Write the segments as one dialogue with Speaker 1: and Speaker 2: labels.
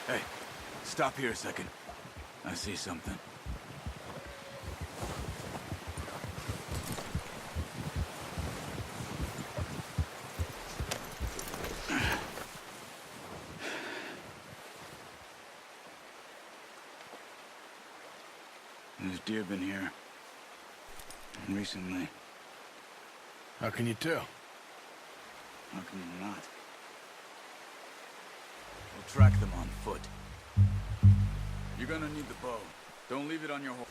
Speaker 1: Hey, stop here a second. I see something. There's deer been here. Recently.
Speaker 2: How can you tell?
Speaker 1: How can you not? We'll track them on foot. You're gonna need the bow. Don't leave it on your horse.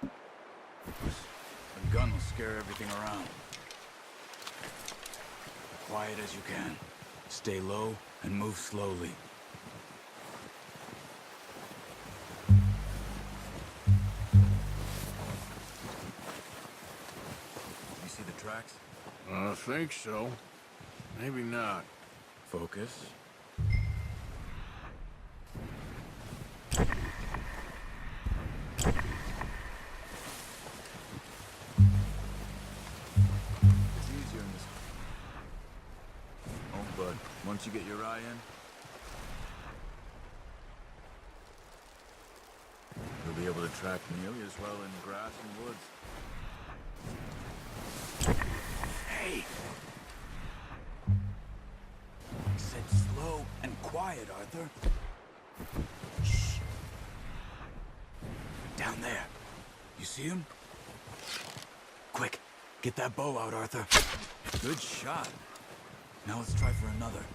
Speaker 1: A gun will scare everything around. Quiet as you can. Stay low and move slowly. You see the tracks?
Speaker 2: I think so. Maybe not.
Speaker 1: Focus. It's easier in this. Oh, bud. Once you get your eye in, you'll be able to track nearly as well in grass and woods. Hey! I said slow and quiet, Arthur. Shh. Down there. You see him? Quick, get that bow out, Arthur. Good shot. Now let's try for another.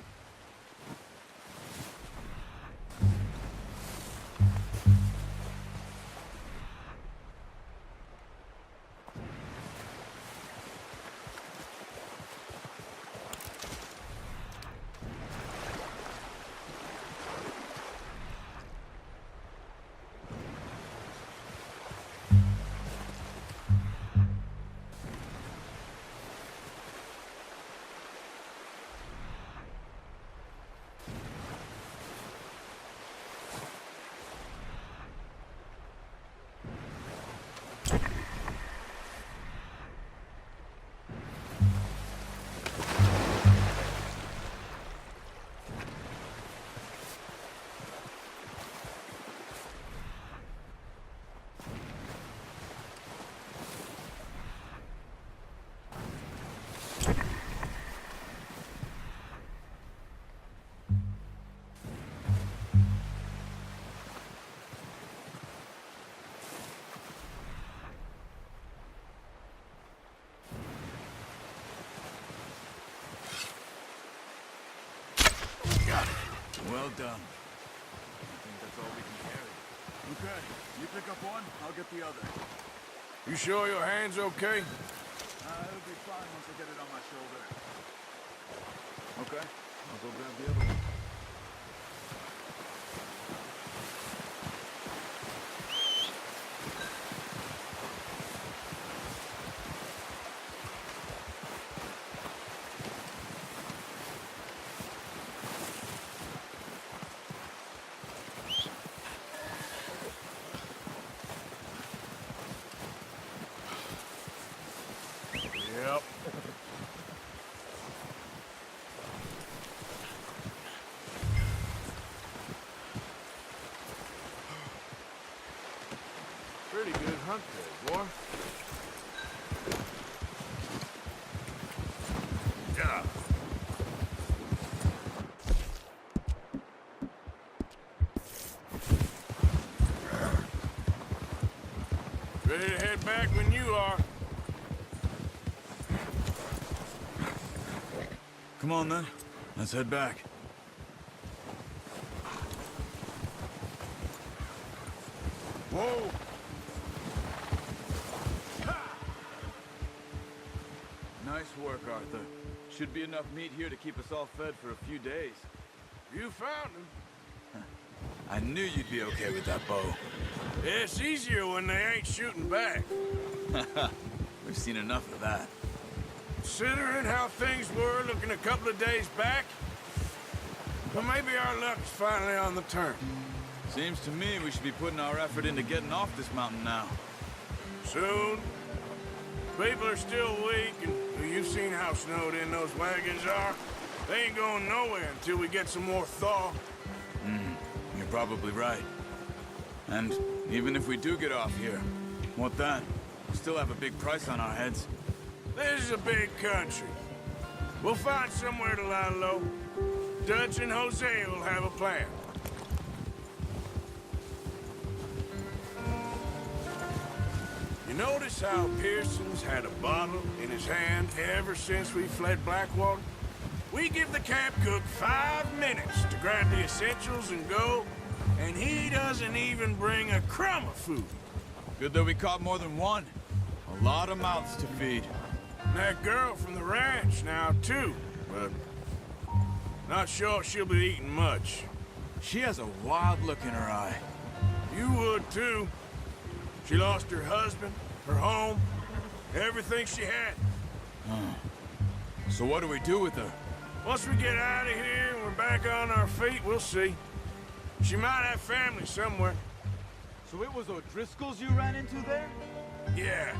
Speaker 1: Well done. I think that's all we can carry. Okay, you pick up one, I'll get the other.
Speaker 2: You sure your hand's okay?
Speaker 1: It'll be fine once I get it on my shoulder. Okay, I'll go grab the other one.
Speaker 2: Yep. Pretty good hunt there, boy. Yeah. Ready to head back when you are.
Speaker 1: Come on then, let's head back.
Speaker 2: Whoa!
Speaker 1: Nice work, Arthur. Should be enough meat here to keep us all fed for a few days.
Speaker 2: You found him.
Speaker 1: I knew you'd be okay with that bow.
Speaker 2: It's easier when they ain't shooting back.
Speaker 1: We've seen enough of that.
Speaker 2: Considering how things were looking a couple of days back, well, maybe our luck's finally on the turn.
Speaker 1: Seems to me we should be putting our effort into getting off this mountain now.
Speaker 2: Soon. People are still weak, and you've seen how snowed in those wagons are. They ain't going nowhere until we get some more thaw.
Speaker 1: You're probably right. And even if we do get off here, what then? We still have a big price on our heads.
Speaker 2: This is a big country. We'll find somewhere to lie low. Dutch and Hosea will have a plan. You notice how Pearson's had a bottle in his hand ever since we fled Blackwater? We give the camp cook 5 minutes to grab the essentials and go, and he doesn't even bring a crumb of food.
Speaker 1: Good that we caught more than one. A lot of mouths to feed.
Speaker 2: And that girl from the ranch now, too, but not sure she'll be eating much.
Speaker 1: She has a wild look in her eye.
Speaker 2: You would, too. She lost her husband, her home, everything she had.
Speaker 1: So what do we do with her?
Speaker 2: Once we get out of here and we're back on our feet, we'll see. She might have family somewhere.
Speaker 1: So it was O'Driscoll's you ran into there?
Speaker 2: Yeah.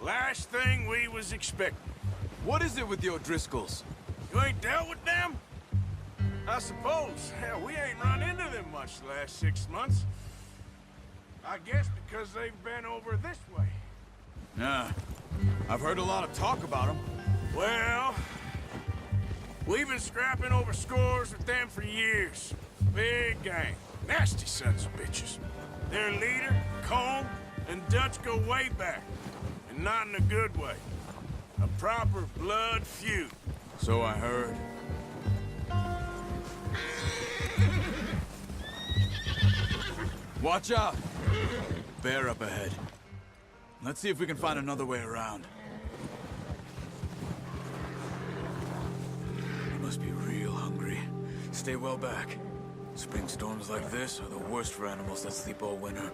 Speaker 2: Last thing we was expecting.
Speaker 1: What is it with the O'Driscolls?
Speaker 2: You ain't dealt with them? I suppose. Hell, we ain't run into them much the last 6 months. I guess because they've been over this way.
Speaker 1: Yeah. I've heard a lot of talk about them.
Speaker 2: Well, we've been scrapping over scores with them for years. Big gang. Nasty sons of bitches. Their leader, Colm, and Dutch go way back. And not in a good way. A proper blood feud.
Speaker 1: So I heard. Watch out! Bear up ahead. Let's see if we can find another way around. You must be real hungry. Stay well back. Spring storms like this are the worst for animals that sleep all winter.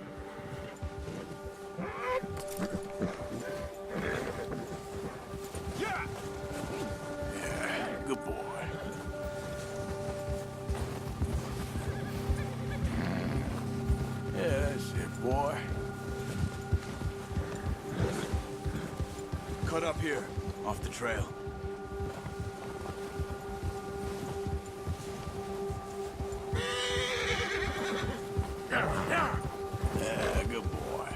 Speaker 2: Yeah, good boy. Yeah, that's it, boy.
Speaker 1: Cut up here, off the trail.
Speaker 2: Yeah, good boy.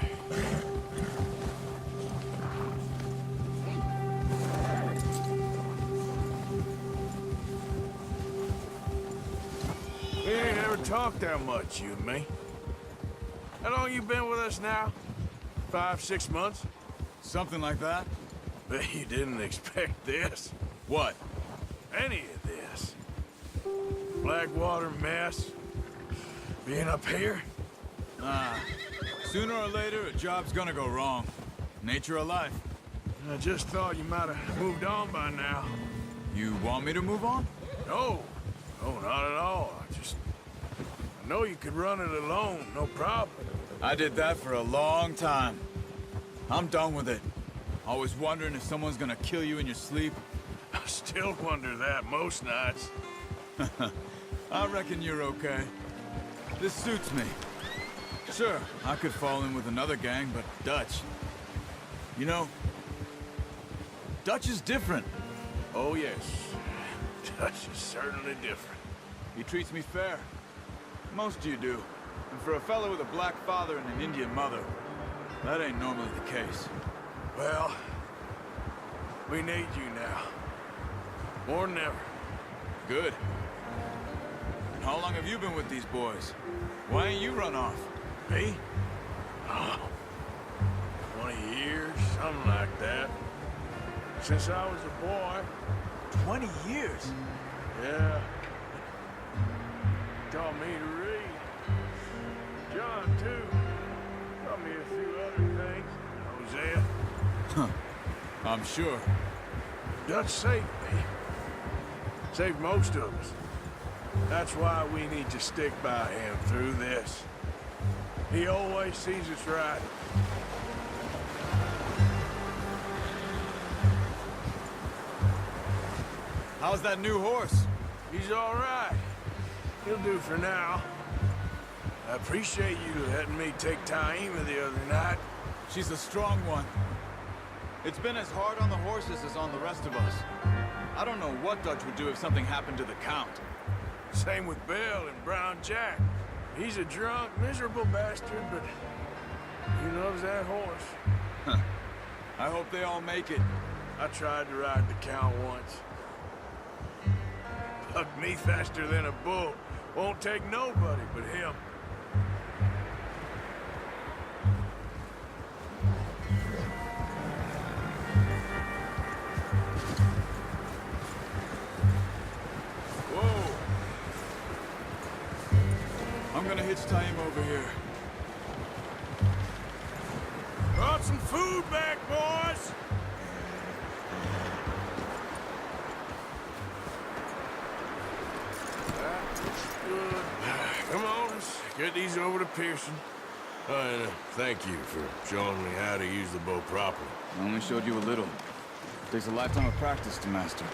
Speaker 2: We ain't ever talked that much, you and me. How long you been with us now? 5, 6 months?
Speaker 1: Something like that?
Speaker 2: Bet you didn't expect this.
Speaker 1: What?
Speaker 2: Any of this. Blackwater mess. Being up here?
Speaker 1: Sooner or later, a job's gonna go wrong. Nature of life.
Speaker 2: I just thought you might have moved on by now.
Speaker 1: You want me to move on?
Speaker 2: No. No, not at all. I know you could run it alone, no problem.
Speaker 1: I did that for a long time. I'm done with it. Always wondering if someone's gonna kill you in your sleep.
Speaker 2: I still wonder that most nights.
Speaker 1: I reckon you're okay. This suits me. Sure, I could fall in with another gang, but Dutch... You know, Dutch is different.
Speaker 2: Oh, yes. Dutch is certainly different.
Speaker 1: He treats me fair. Most of you do. And for a fellow with a black father and an Indian mother, that ain't normally the case.
Speaker 2: Well, we need you now. More than ever.
Speaker 1: Good. And how long have you been with these boys? Why ain't you run off?
Speaker 2: Me? Oh, 20 years, something like that. Since I was a boy.
Speaker 1: 20 years?
Speaker 2: Yeah. Taught me to read. John, too. Taught me a few other things. Hosea.
Speaker 1: Huh. I'm sure.
Speaker 2: Dutch saved me. Saved most of us. That's why we need to stick by him through this. He always sees us right.
Speaker 1: How's that new horse?
Speaker 2: He's all right. He'll do for now. I appreciate you letting me take Taima the other night.
Speaker 1: She's a strong one. It's been as hard on the horses as on the rest of us. I don't know what Dutch would do if something happened to the Count.
Speaker 2: Same with Bill and Brown Jack. He's a drunk, miserable bastard, but he loves that horse.
Speaker 1: I hope they all make it.
Speaker 2: I tried to ride the Count once. Bucked me faster than a bull. Won't take nobody but him. Whoa.
Speaker 1: I'm gonna hitch tie him over here.
Speaker 2: Brought some food back, boys! Good. Come on, let's get these over to Pearson. And thank you for showing me how to use the bow properly.
Speaker 1: I only showed you a little. Takes a lifetime of practice to master.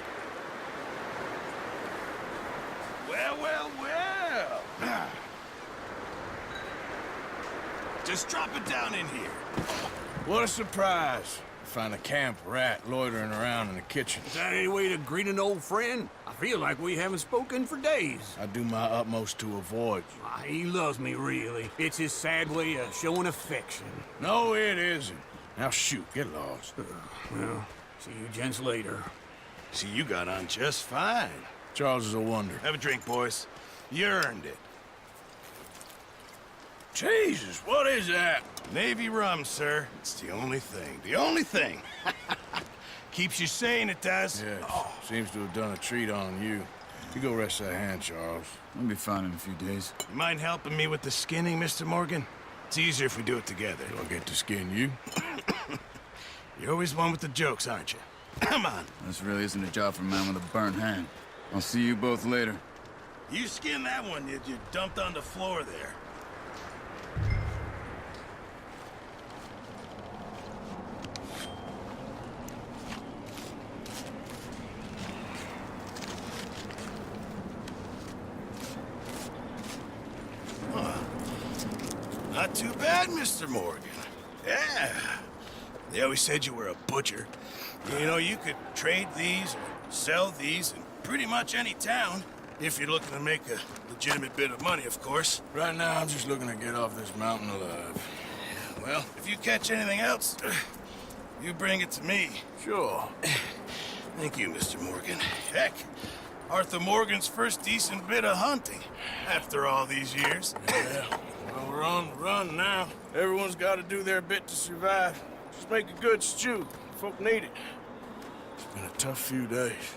Speaker 2: Well, well, well! Just drop it down in here. What a surprise. Find a camp rat loitering around in the kitchen.
Speaker 3: Is that any way to greet an old friend? I feel like we haven't spoken for days.
Speaker 2: I do my utmost to avoid you.
Speaker 3: He loves me, really. It's his sad way of showing affection.
Speaker 2: No, it isn't. Now shoot, get lost.
Speaker 3: Well, see you gents later.
Speaker 2: See, you got on just fine. Charles is a wonder.
Speaker 4: Have a drink, boys. You earned it.
Speaker 2: Jesus, what is that?
Speaker 4: Navy rum, sir. It's the only thing. The only thing. Keeps you sane, it does.
Speaker 2: Yes, seems to have done a treat on you. You go rest that hand, Charles.
Speaker 1: I'll be fine in a few days.
Speaker 4: You mind helping me with the skinning, Mr. Morgan? It's easier if we do it together.
Speaker 2: Do I get to skin you?
Speaker 4: You're always one with the jokes, aren't you? Come on.
Speaker 1: This really isn't a job for a man with a burnt hand. I'll see you both later.
Speaker 4: You skinned that one you dumped on the floor there. Not too bad, Mr. Morgan. Yeah. They always said you were a butcher. You know, you could trade these or sell these in pretty much any town. If you're looking to make a legitimate bit of money, of course.
Speaker 2: Right now, I'm just looking to get off this mountain alive.
Speaker 4: Well, if you catch anything else, you bring it to me.
Speaker 2: Sure.
Speaker 4: Thank you, Mr. Morgan. Heck, Arthur Morgan's first decent bit of hunting after all these years.
Speaker 2: Yeah. Well, we're on the run now. Everyone's got to do their bit to survive. Just make a good stew. Folk need it. It's been a tough few days.